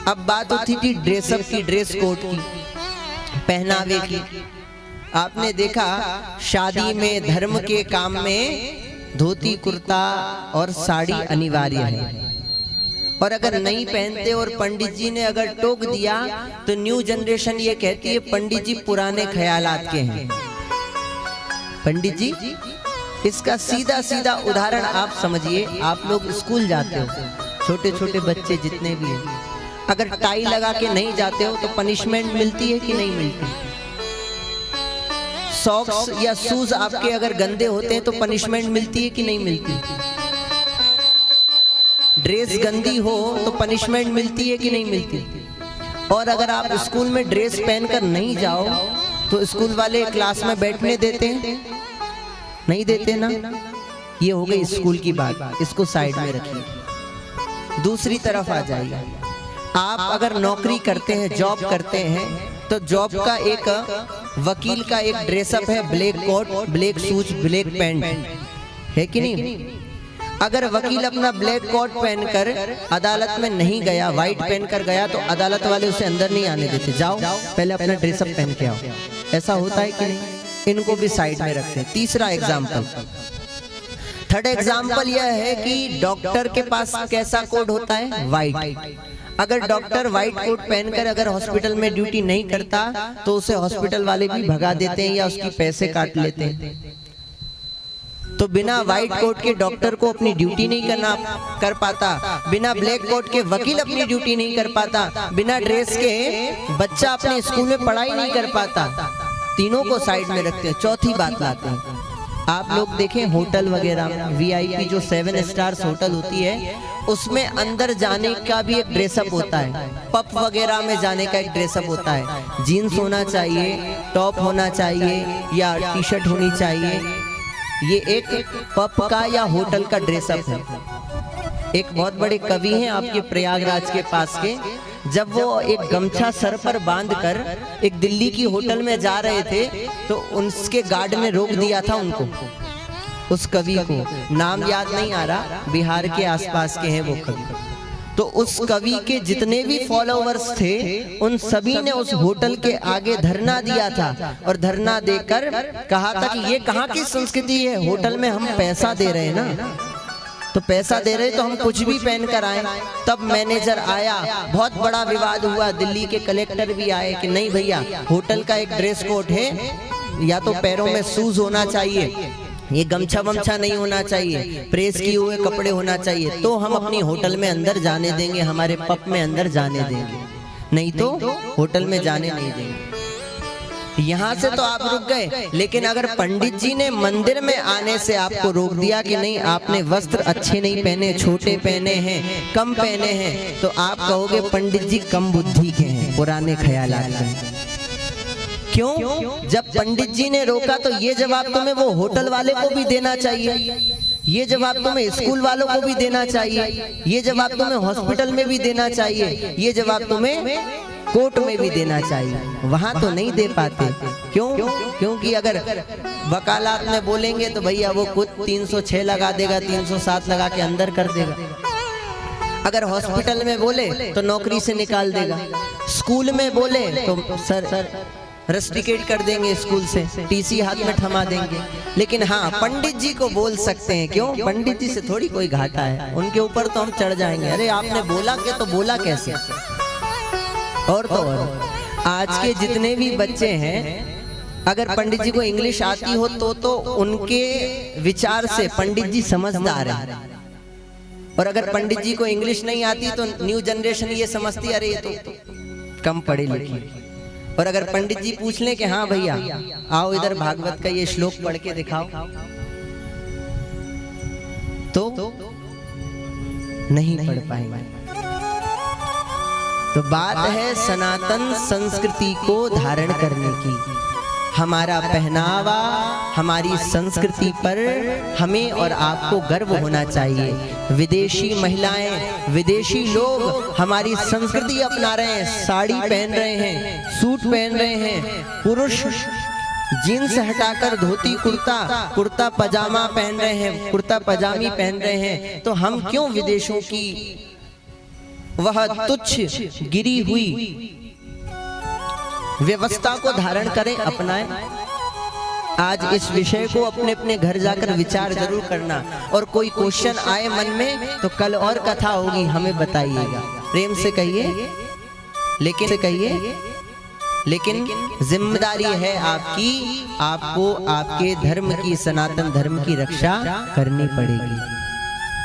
अब बात होती थी ड्रेसअप की, ड्रेस कोड की, पहनावे की। आपने देखा शादी में, धर्म के काम में धोती कुर्ता और साड़ी अनिवार्य है। और अगर नहीं पहनते और पंडित जी ने अगर टोक दिया तो न्यू जनरेशन ये कहती है पंडित जी पुराने ख्यालात के हैं। पंडित जी, इसका सीधा सीधा उदाहरण आप समझिए। आप लोग स्कूल जाते हो, छोटे छोटे बच्चे जितने भी हैं, अगर टाई लगा के नहीं जाते हो तो पनिशमेंट मिलती है कि नहीं मिलती? सॉक्स या शूज आपके अगर गंदे होते हैं तो पनिशमेंट मिलती है कि नहीं मिलती? ड्रेस गंदी हो तो पनिशमेंट मिलती है कि नहीं मिलती? और अगर आप स्कूल में ड्रेस पहनकर नहीं जाओ तो स्कूल वाले क्लास में बैठने देते हैं? नहीं देते ना। ये हो गई स्कूल की बात, इसको साइड में रखिए। दूसरी तरफ आ जाइए। आप अगर नौकरी करते हैं, जॉब करते हैं, तो जॉब का एक वकील का एक ड्रेसअप है, black coat, black shoes, black pant, है कि नहीं? अगर वकील अपना ब्लैक कोट पहनकर अदालत में नहीं गया, व्हाइट पहनकर गया, तो अदालत वाले उसे अंदर नहीं आने देते। जाओ पहले अपना ड्रेसअप पहन के आओ। ऐसा होता है कि नहीं? इनको भी साइड में रखते हैं। तीसरा एग्जाम्पल, थर्ड एग्जाम्पल यह है कि डॉक्टर के पास कैसा कोड होता है? व्हाइट। अगर डॉक्टर व्हाइट कोट पहनकर अगर हॉस्पिटल में ड्यूटी नहीं करता तो उसे हॉस्पिटल वाले भी भगा देते हैं या उसकी पैसे काट लेते हैं। तो बिना व्हाइट कोट के डॉक्टर को अपनी ड्यूटी नहीं कर पाता, बिना ब्लैक कोट के वकील अपनी ड्यूटी नहीं कर पाता, बिना ड्रेस के बच्चा अपने स्कूल में पढ़ाई नहीं कर पाता। तीनों को साइड में रखते हैं। चौथी बात लाते हैं। आप लोग देखें होटल वगैरह में, VIP जो 7 स्टार्स होटल होती है, उसमें अंदर जाने का भी एक ड्रेसअप होता है। पब वगैरह में जाने का एक ड्रेसअप होता है। जीन्स होना चाहिए, टॉप होना चाहिए या टी-शर्ट होनी चाहिए। ये एक पब का या होटल का ड्रेसअप है। एक बहुत बड़े कवि हैं आपके प्रयागराज के पास के, जब वो एक गमछा सर पर बांधकर एक दिल्ली की होटल में जा रहे थे तो उनके गार्ड ने रोक दिया था उनको, उस कवि को। नाम याद नहीं आ रहा, बिहार के आसपास के हैं वो कवि। तो उस कवि के जितने भी फॉलोवर्स थे उन सभी ने उस होटल के आगे धरना दिया था और धरना देकर कहा था कि ये कहाँ की संस्कृति है, होटल में हम पैसा दे रहे हैं ना, तो पैसा दे रहे तो हम कुछ भी पहन कर आए। तब मैनेजर आया, बहुत बड़ा विवाद हुआ, दिल्ली के कलेक्टर भी आए कि नहीं भैया, होटल का एक ड्रेस कोड है, या तो पैरों में शूज होना चाहिए, ये गमछा वमछा नहीं होना चाहिए, प्रेस किए हुए कपड़े होना चाहिए, तो हम अपनी होटल में अंदर जाने देंगे, हमारे पब में अंदर जाने देंगे, नहीं तो होटल में जाने नहीं देंगे। यहाँ से तो आप रुक गए, लेकिन अगर पंडित जी ने मंदिर में आने से आपको रोक दिया कि नहीं आपने वस्त्र अच्छे नहीं पहने, छोटे पहने हैं, कम पहने हैं, तो आप कहोगे पंडित जी कम बुद्धि के हैं, पुराने ख्यालात के हैं। क्यों? जब पंडित जी ने रोका तो ये जवाब तुम्हें वो होटल वाले को भी देना चाहिए, ये जवाब तुम्हें स्कूल वालों को भी देना चाहिए, ये जवाब तुम्हें हॉस्पिटल में भी देना चाहिए, ये जवाब तुम्हें कोर्ट में भी देना चाहिए। वहां तो नहीं दे पाते। क्यों? क्योंकि अगर वकालत में बोलेंगे तो भैया वो खुद 306 लगा देगा, 307 लगा के अंदर कर देगा। अगर हॉस्पिटल में बोले तो नौकरी से निकाल देगा, स्कूल में बोले तो सर रस्टिकेट कर देंगे, स्कूल से TC हाथ में थमा देंगे। लेकिन हाँ, पंडित जी को बोल सकते हैं। क्यों? पंडित जी से थोड़ी कोई घाटा है, उनके ऊपर तो हम चढ़ जाएंगे, अरे आपने बोला क्या, तो बोला कैसे। और तो और आज के जितने भी बच्चे हैं, अगर पंडित जी को इंग्लिश आती हो तो उनके विचार से पंडित जी समझदार है, और अगर पंडित जी को इंग्लिश नहीं आती तो न्यू जनरेशन ये समझती अरे ये तो कम पढ़े लिखे। और अगर पंडित जी पूछ लें कि हाँ भैया आओ इधर भागवत का ये श्लोक पढ़ के दिखाओ, तो नहीं पढ़ पाएंगे। तो बात है सनातन संस्कृति को धारण करने की। हमारा पहनावा, हमारी संस्कृति पर हमें और आपको गर्व होना चाहिए। विदेशी महिलाएं, विदेशी लोग हमारी संस्कृति अपना रहे हैं, साड़ी पहन रहे हैं, सूट पहन रहे हैं, पुरुष जीन्स हटाकर धोती कुर्ता पजामा पहन रहे हैं, कुर्ता पजामी पहन रहे हैं। तो हम क्यों विदेशों की वह तुच्छ गिरी हुई व्यवस्था को धारण करें, अपनाएं। आज इस विषय को अपने अपने घर जाकर विचार जरूर करना, और कोई क्वेश्चन आए मन में तो कल और कथा होगी, हमें बताइएगा। प्रेम से कहिए, लेकिन जिम्मेदारी है आपकी, आपको आपके धर्म की, सनातन धर्म की रक्षा करनी पड़ेगी।